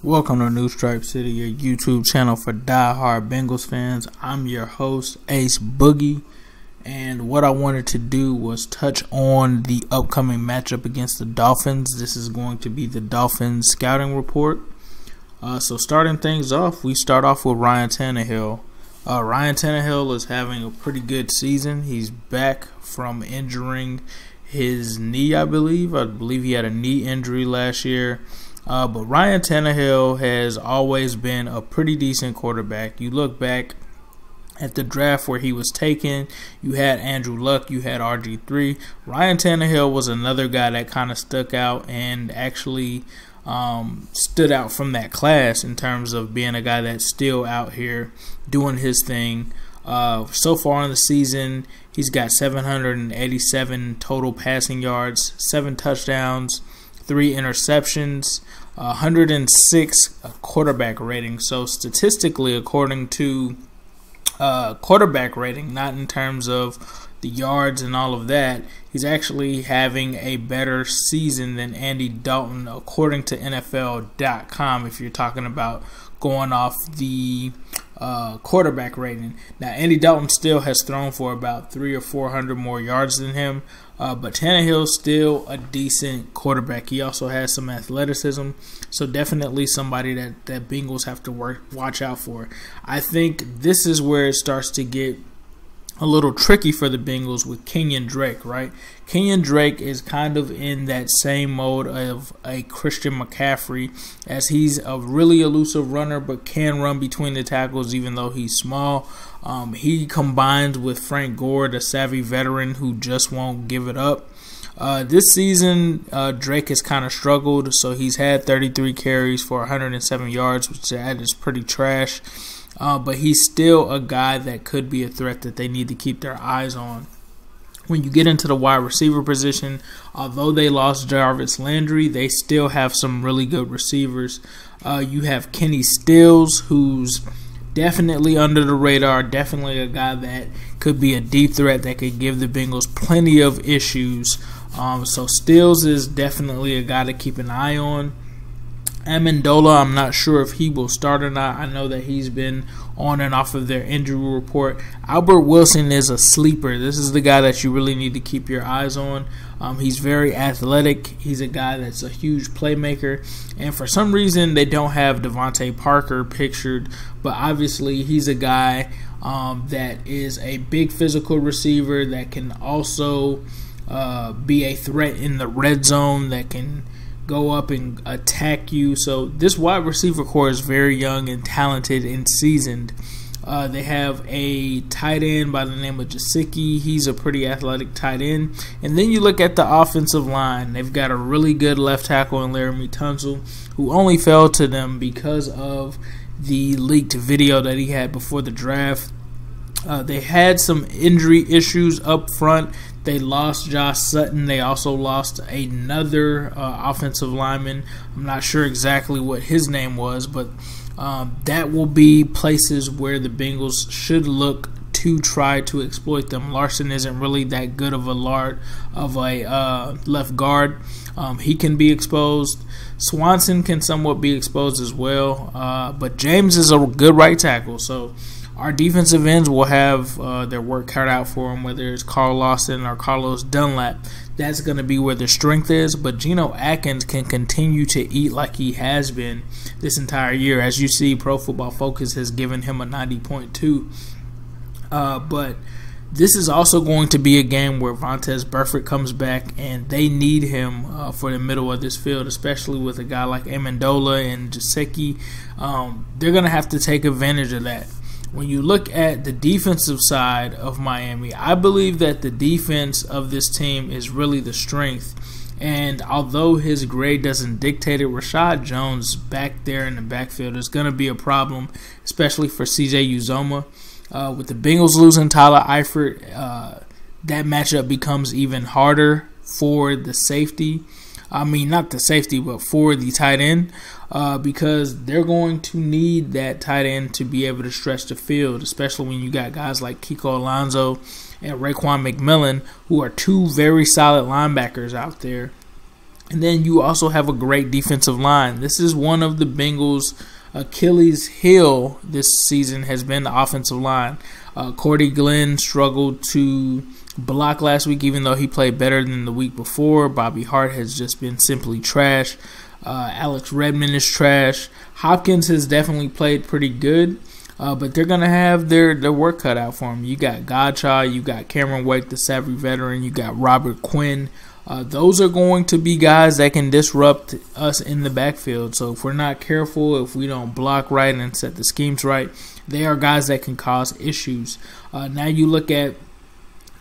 Welcome to New Stripe City, your YouTube channel for die-hard Bengals fans. I'm your host, Ace Boogie, and what I wanted to do was touch on the upcoming matchup against the Dolphins. This is going to be the Dolphins scouting report. So starting things off, we start off with Ryan Tannehill. Ryan Tannehill is having a pretty good season. He's back from injuring his knee, I believe. I believe he had a knee injury last year. But Ryan Tannehill has always been a pretty decent quarterback. You look back at the draft where he was taken, you had Andrew Luck, you had RG3. Ryan Tannehill was another guy that kind of stuck out and actually stood out from that class in terms of being a guy that's still out here doing his thing. So far in the season, he's got 787 total passing yards, 7 touchdowns, 3 interceptions, 106 quarterback rating. So statistically, according to quarterback rating, not in terms of the yards and all of that, he's actually having a better season than Andy Dalton, according to NFL.com, if you're talking about going off the quarterback rating. Now, Andy Dalton still has thrown for about 300 or 400 more yards than him, but Tannehill's still a decent quarterback. He also has some athleticism, so definitely somebody that Bengals have to watch out for. I think this is where it starts to get a little tricky for the Bengals with Kenyon Drake, right? Kenyon Drake is kind of in that same mode of a Christian McCaffrey, as he's a really elusive runner but can run between the tackles even though he's small. He combines with Frank Gore, the savvy veteran who just won't give it up. This season, Drake has kind of struggled, so he's had 33 carries for 107 yards, which that is pretty trash. But he's still a guy that could be a threat that they need to keep their eyes on. When you get into the wide receiver position, although they lost Jarvis Landry, they still have some really good receivers. You have Kenny Stills, who's definitely under the radar, definitely a guy that could be a deep threat that could give the Bengals plenty of issues. So Stills is definitely a guy to keep an eye on. Amendola, I'm not sure if he will start or not. I know that he's been on and off of their injury report. Albert Wilson is a sleeper. This is the guy that you really need to keep your eyes on. He's very athletic. He's a guy that's a huge playmaker. And for some reason, they don't have Devontae Parker pictured. But obviously, he's a guy that is a big physical receiver that can also be a threat in the red zone, that can go up and attack you. So this wide receiver core is very young and talented and seasoned. They have a tight end by the name of Jasicki. He's a pretty athletic tight end. And then you look at the offensive line. They've got a really good left tackle in Laramie Tunsil, who only fell to them because of the leaked video that he had before the draft. They had some injury issues up front. They lost Josh Sutton. They also lost another offensive lineman. I'm not sure exactly what his name was, but that will be places where the Bengals should look to try to exploit them. Larson isn't really that good of a left guard. He can be exposed. Swanson can somewhat be exposed as well. But James is a good right tackle, so our defensive ends will have their work cut out for them, whether it's Carl Lawson or Carlos Dunlap. That's going to be where their strength is. But Geno Atkins can continue to eat like he has been this entire year. As you see, Pro Football Focus has given him a 90.2. But this is also going to be a game where Vontaze Burfict comes back, and they need him for the middle of this field, especially with a guy like Amendola and Jasicki. They're going to have to take advantage of that. When you look at the defensive side of Miami, I believe that the defense of this team is really the strength. And although his grade doesn't dictate it, Rashad Jones back there in the backfield is going to be a problem, especially for CJ Uzomah. With the Bengals losing Tyler Eifert, that matchup becomes even harder for the safety. I mean, not the safety, but for the tight end, because they're going to need that tight end to be able to stretch the field, especially when you got guys like Kiko Alonso and Raekwon McMillan, who are two very solid linebackers out there. And then you also have a great defensive line. This is one of the Bengals' Achilles heel this season has been the offensive line. Cordy Glenn struggled to block last week, even though he played better than the week before. Bobby Hart has just been simply trash. Alex Redmond is trash. Hopkins has definitely played pretty good, but they're going to have their work cut out for them. You got Godchild, you got Cameron Wake, the savvy veteran, you got Robert Quinn. Those are going to be guys that can disrupt us in the backfield. So if we're not careful, if we don't block right and set the schemes right, they are guys that can cause issues. Now you look at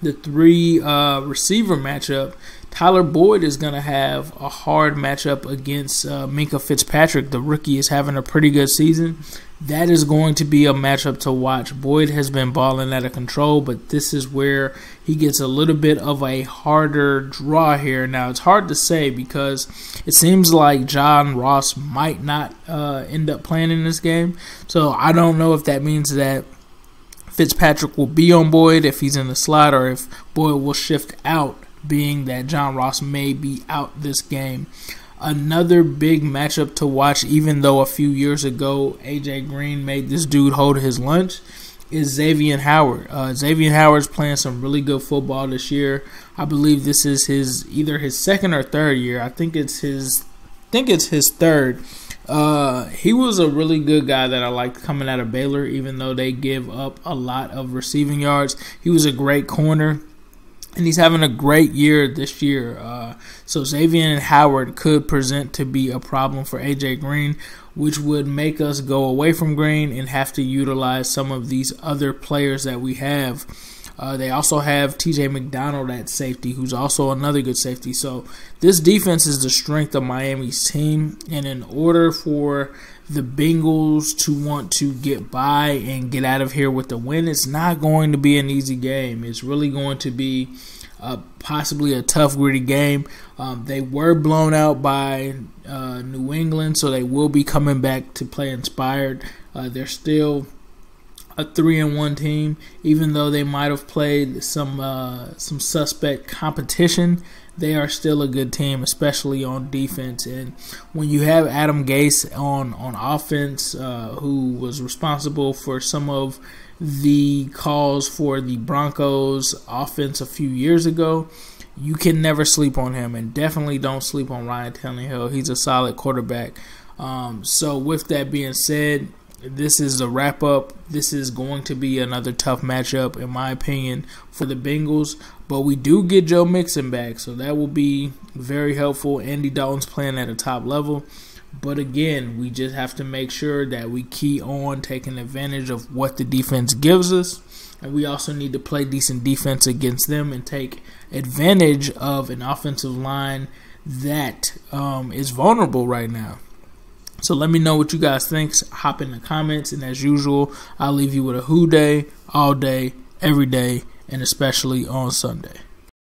the 3 receiver matchup. Tyler Boyd is going to have a hard matchup against Minkah Fitzpatrick. The rookie is having a pretty good season. That is going to be a matchup to watch. Boyd has been balling out of control, but this is where he gets a little bit of a harder draw here. Now, it's hard to say because it seems like John Ross might not end up playing in this game. So I don't know if that means that Fitzpatrick will be on Boyd if he's in the slot, or if Boyd will shift out, being that John Ross may be out this game. Another big matchup to watch, even though a few years ago A.J. Green made this dude hold his lunch, is Xavier Howard. Xavier Howard's playing some really good football this year. I believe this is either his second or third year. I think it's his third. He was a really good guy that I liked coming out of Baylor, even though they give up a lot of receiving yards. He was a great corner, and he's having a great year this year. So Xavier and Howard could present to be a problem for A.J. Green, which would make us go away from Green and have to utilize some of these other players that we have. They also have T.J. McDonald at safety, who's also another good safety. So this defense is the strength of Miami's team, and in order for the Bengals to want to get by and get out of here with the win, it's not going to be an easy game. It's really going to be possibly a tough, gritty game. They were blown out by New England, so they will be coming back to play inspired. They're still a 3-1 team, even though they might have played some suspect competition. They are still a good team, especially on defense. And when you have Adam Gase on offense, who was responsible for some of the calls for the Broncos offense a few years ago, you can never sleep on him, and definitely don't sleep on Ryan Tannehill. He's a solid quarterback. So with that being said, this is the wrap-up. This is going to be another tough matchup, in my opinion, for the Bengals. But we do get Joe Mixon back, so that will be very helpful. Andy Dalton's playing at a top level. But again, we just have to make sure that we key on taking advantage of what the defense gives us. And we also need to play decent defense against them and take advantage of an offensive line that is vulnerable right now. So let me know what you guys think. Hop in the comments. And as usual, I'll leave you with a who day, all day, every day, and especially on Sunday.